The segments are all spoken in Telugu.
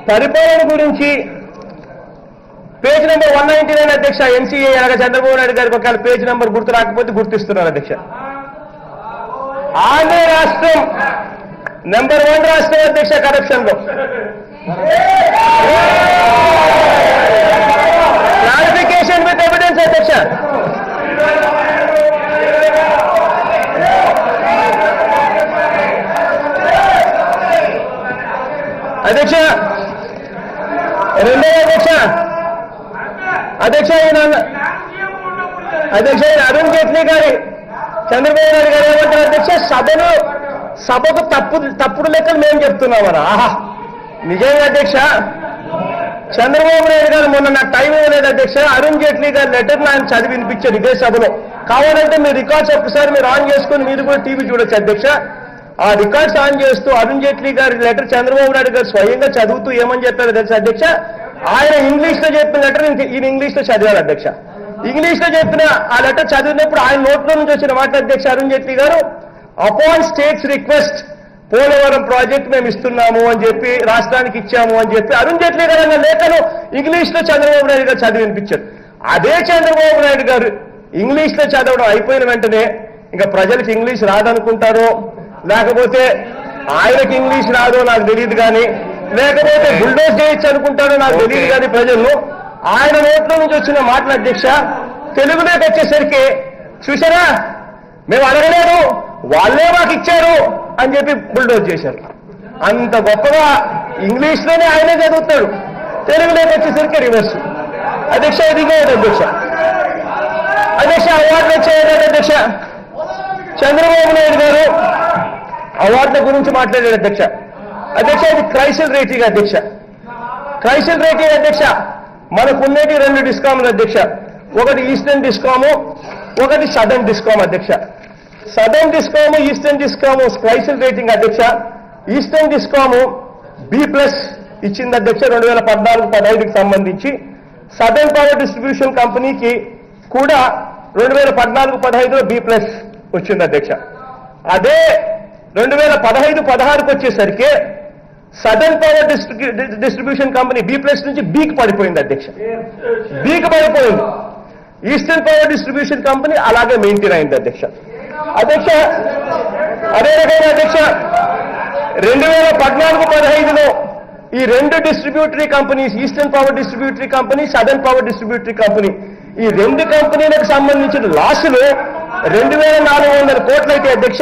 పరిపాలన గురించి పేజ్ నెంబర్ 199 అధ్యక్ష. ఎన్సీఏ అనగా చంద్రబాబు నాయుడు గారికి ఒకవేళ పేజ్ నెంబర్ గుర్తు రాకపోతే గుర్తిస్తున్నారు అధ్యక్ష. ఆంధ్ర రాష్ట్రం నెంబర్ 1 రాష్ట్రం అధ్యక్ష కరప్షన్ లో. క్లారిఫికేషన్ విత్ ఎవిడెన్స్ అధ్యక్ష. అధ్యక్ష రెండో అధ్యక్ష అరుణ్ జైట్లీ గారి చంద్రబాబు నాయుడు గారు ఏమంటారు అధ్యక్ష, సభకు తప్పుడు లెక్కలు మేము చెప్తున్నామరా. ఆహా, నిజంగా అధ్యక్ష చంద్రబాబు నాయుడు గారు మొన్న నాకు టైం ఇవ్వలేదు అధ్యక్ష. అరుణ్ జైట్లీ గారి లెటర్ ఆయన చదివి వినిపించారు ఇదే సభలో. కావాలంటే మీ రికార్డ్స్ ఒక్కసారి మీరు ఆన్ చేసుకుని మీరు కూడా టీవీ చూడొచ్చు అధ్యక్ష. ఆ రికార్డ్స్ ఆన్ చేస్తూ అరుణ్ జైట్లీ గారి లెటర్ చంద్రబాబు నాయుడు గారు స్వయంగా చదువుతూ ఏమని చెప్పారు తెలుసా అధ్యక్ష, ఆయన ఇంగ్లీష్ లో చెప్పిన లెటర్ ఈయన ఇంగ్లీష్ లో చదివారు అధ్యక్ష. ఇంగ్లీష్ లో చెప్పిన ఆ లెటర్ చదివినప్పుడు ఆయన నోట్లో నుంచి వచ్చిన మాట అధ్యక్ష అరుణ్ జైట్లీ గారు, upon states request Polavaram project మేము ఇస్తున్నాము అని చెప్పి రాష్ట్రానికి ఇచ్చాము అని చెప్పి అరుణ్ జైట్లీ గారు అన్న లేఖను ఇంగ్లీష్ లో చంద్రబాబు నాయుడు గారు చదివి వినిపించారు. అదే చంద్రబాబు నాయుడు గారు ఇంగ్లీష్ లో చదవడం అయిపోయిన వెంటనే ఇంకా ప్రజలకు ఇంగ్లీష్ రాదనుకుంటారో, లేకపోతే ఆయనకి ఇంగ్లీష్ రాదో నాకు తెలియదు కానీ, లేకపోతే బుల్డోజ్ చేయొచ్చు అనుకుంటారో నాకు తెలియదు కానీ ప్రజలను ఆయన నోట్లో నుంచి వచ్చిన మాటల అధ్యక్ష తెలుగులోకి వచ్చేసరికి చూసారా మేము అడగలేదు వాళ్ళే మాకు ఇచ్చారు అని చెప్పి బుల్డోజ్ చేశారు. అంత గొప్పగా ఇంగ్లీష్లోనే ఆయనే చదువుతాడు, తెలుగులోకి వచ్చేసరికి రివర్స్ అధ్యక్ష. ఇదిగో అధ్యక్ష అవార్డులు వచ్చాయని అధ్యక్ష చంద్రబాబు నాయుడు గారు అవార్డుల గురించి మాట్లాడారు అధ్యక్ష. ఇది క్రైసిల్ రేటింగ్ అధ్యక్ష. క్రైసిల్ రేటింగ్ అధ్యక్ష మనకున్నటి 2 డిస్కామ్లు అధ్యక్ష. ఒకటి ఈస్టర్న్ డిస్కాము, ఒకటి సదర్న్ డిస్కామ్ అధ్యక్ష. సదర్న్ డిస్కాము ఈస్టర్న్ డిస్కాము క్రైసిల్ రేటింగ్ అధ్యక్ష. ఈస్టర్న్ డిస్కాము B+ ఇచ్చింది అధ్యక్ష 2014-15కి సంబంధించి. సదర్న్ పవర్ డిస్ట్రిబ్యూషన్ కంపెనీకి కూడా 2014-15లో B+ వచ్చింది అధ్యక్ష. అదే 2015-16కి వచ్చేసరికి southern power distribution company B+ నుంచి Bకి పడిపోయింది అధ్యక్ష. Bకి పడిపోయింది. ఈస్టర్న్ పవర్ డిస్ట్రిబ్యూషన్ కంపెనీ అలాగే మెయింటైన్ అయింది అధ్యక్ష. అదే రకంగా అధ్యక్ష 2014-15లో ఈ 2 distributary companies, eastern power distributary company, southern power distributary company, ఈ 2 కంపెనీలకు సంబంధించిన లాసులు 2400 కోట్లు అయితే అధ్యక్ష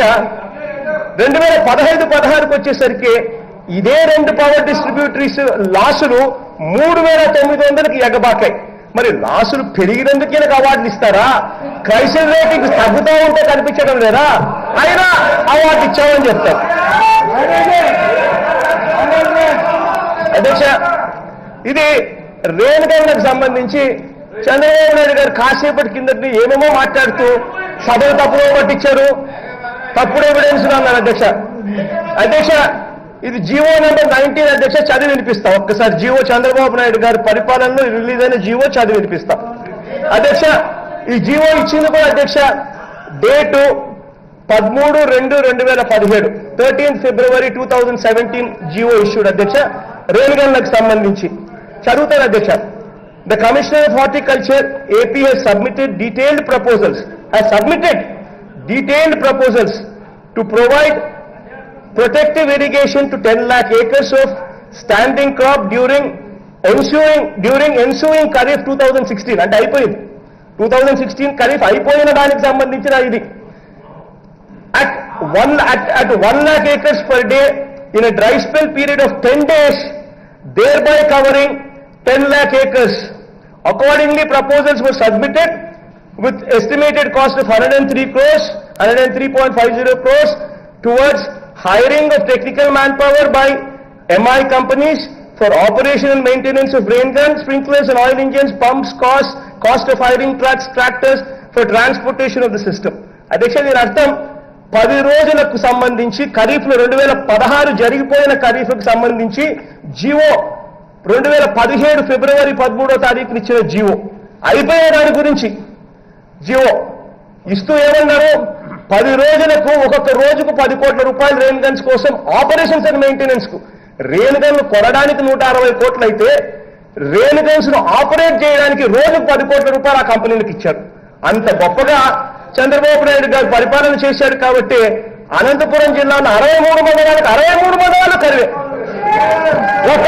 2015-16కి వచ్చేసరికి ఇదే 2 పవర్ డిస్ట్రిబ్యూటరీస్ లాసులు 3900కి ఎగబాకాయి. మరి లాసులు పెరిగినందుకు ఈయనకు అవార్డులు ఇస్తారా? క్రైసిల్ రేటింగ్ తగ్గుతూ ఉంటే కనిపించడం లేదా? అయినా అవార్డు ఇచ్చామని చెప్తారు అధ్యక్ష. ఇది రేణుగంగకు సంబంధించి చంద్రబాబు నాయుడు గారు కాసేపటి కిందటి ఏమేమో మాట్లాడుతూ సభలు తప్పులో పట్టించారు, తప్పుడు ఎవిడెన్స్ అన్నారు అధ్యక్ష. ఇది జీవో నెంబర్ 19 అధ్యక్ష చదివి వినిపిస్తాం ఒక్కసారి. జీవో చంద్రబాబు నాయుడు గారి పరిపాలనలో రిలీజ్ అయిన జీవో చదివి వినిపిస్తాం అధ్యక్ష. ఈ జీవో ఇచ్చింది కూడా అధ్యక్ష డేటు 13/2/2017 13 February 2017 జీవో ఇష్యూడ్ అధ్యక్ష రేణుగంగకు సంబంధించి. చదువుతారు అధ్యక్ష. The Commissioner of Horticulture AP has submitted detailed proposals to provide protective irrigation to 10 lakh acres of standing crop during ensuing Kharif 2016 అంటే అయిపోయింది 2016 ఖరీఫ్ అయిపోయిన దానికి సంబంధించిన ఇది at 1 lakh acres per day in a dry spell period of 10 days, thereby covering 10 lakh acres. Accordingly, proposals were submitted with estimated cost of 103 crores, 103.50 crores towards hiring of technical manpower by MI companies for operation and maintenance of rain guns, sprinklers and oil engines, pumps, cost of hiring trucks, tractors for transportation of the system. అధ్యక్ష దీని అర్థం 10 రోజులకు సంబంధించి ఖరీఫ్లో 2016 జరిగిపోయిన ఖరీఫ్కు సంబంధించి జీవో 2017 ఫిబ్రవరి 13వ తారీఖున ఇచ్చిన జీవో అయిపోయిన దాని గురించి జీవో ఇస్తూ ఏమన్నారు 10 రోజులకు ఒక్కొక్క రోజుకు 10 కోట్ల రూపాయలు రెయిన్ గన్స్ కోసం ఆపరేషన్స్ అండ్ మెయింటెనెన్స్ కు రేణుగన్ను కొనడానికి 160 కోట్లు అయితే రేణుగన్స్ ను ఆపరేట్ చేయడానికి రోజుకు 10 కోట్ల రూపాయలు ఆ కంపెనీలకు ఇచ్చారు. అంత గొప్పగా చంద్రబాబు నాయుడు గారు పరిపాలన చేశాడు కాబట్టి అనంతపురం జిల్లాలో 63 మండలాలకు 63 మండలాలు కరివే. ఒక్క